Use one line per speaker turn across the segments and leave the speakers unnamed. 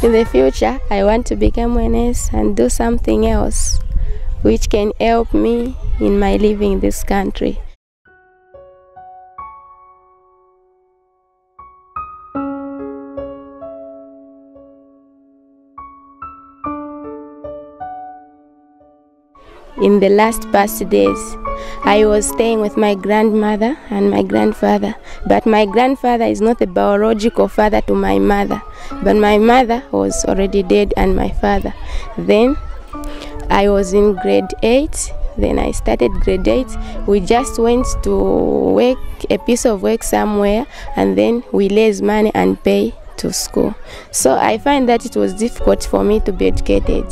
In the future, I want to become a nurse and do something else which can help me in my living in this country. In the past days, I was staying with my grandmother and my grandfather, but my grandfather is not the biological father to my mother, but my mother was already dead and my father. Then I was in grade 8, then I started grade 8. We just went to work, a piece of work somewhere, and then we raise money and pay to school. So I find that it was difficult for me to be educated.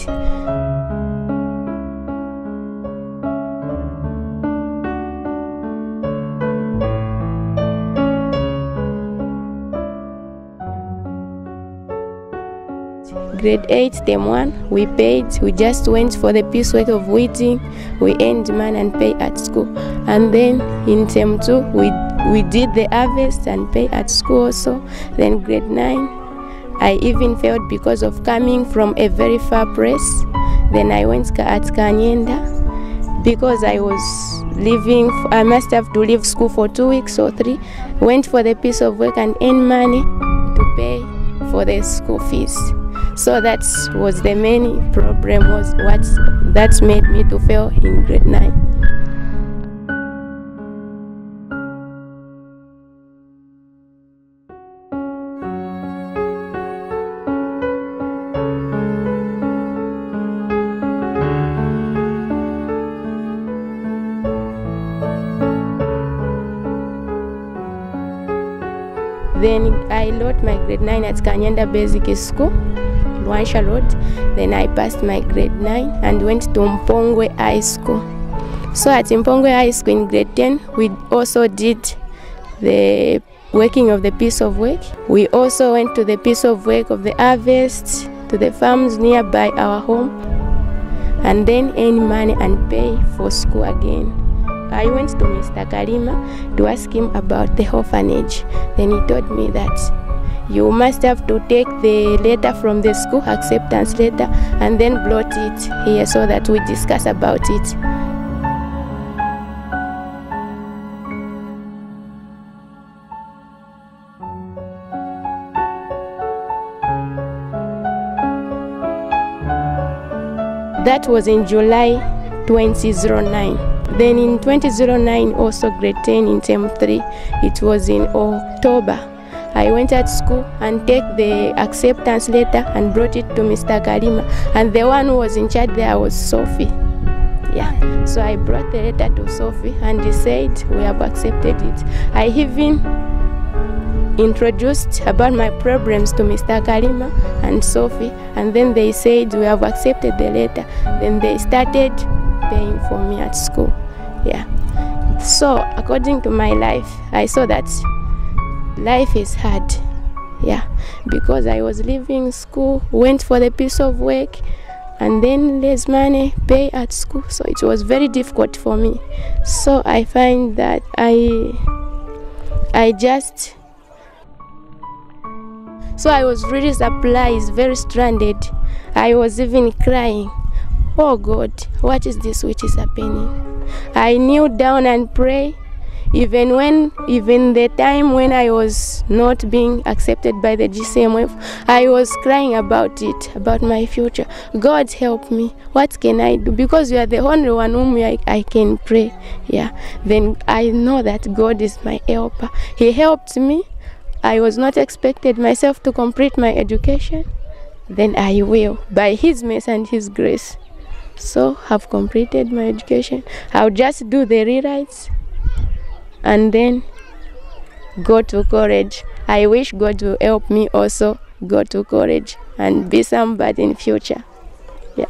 Grade 8, term 1, we paid. We just went for the piecework of weeding. We earned money and pay at school. And then in term 2, we did the harvest and pay at school also. Then grade 9, I even failed because of coming from a very far place. Then I went at Kanyenda because I was leaving. I must have to leave school for 2 weeks or 3. Went for the piece of work and earned money to pay for the school fees. So that was the main problem, was what that made me to fail in grade 9. Then I wrote my grade 9 at Kanyenda Basic School, Luansha Road. Then I passed my grade 9 and went to Mpongwe High School. So at Mpongwe High School in grade 10, we also did the working of the piece of work. We also went to the piece of work of the harvest to the farms nearby our home, and then earn money and pay for school again. I went to Mr. Kalima to ask him about the orphanage. Then he told me that you must have to take the letter from the school, acceptance letter, and then brought it here so that we discuss about it. That was in July 2009. Then in 2009, also grade 10 in term 3, it was in October. I went at school and take the acceptance letter and brought it to Mr. Kalima. And the one who was in charge there was Sophie. Yeah, so I brought the letter to Sophie and he said, we have accepted it. I even introduced about my problems to Mr. Kalima and Sophie, and then they said, we have accepted the letter. Then they started paying for me at school. Yeah, so according to my life, I saw that life is hard. Yeah, because I was leaving school, went for the piece of work, and then raise money, pay at school. So it was very difficult for me. So I find that I was really surprised, very stranded. I was even crying. Oh God, what is this which is happening? I kneel down and pray. Even the time when I was not being accepted by the GCMF, I was crying about it, about my future. God help me. What can I do? Because you are the only one whom I can pray. Yeah. Then I know that God is my helper. He helped me. I was not expected myself to complete my education. Then I will, by His mercy and His grace. So have completed my education. I'll just do the rewrites and then go to college. I wish God will help me also go to college and be somebody in future. Yeah.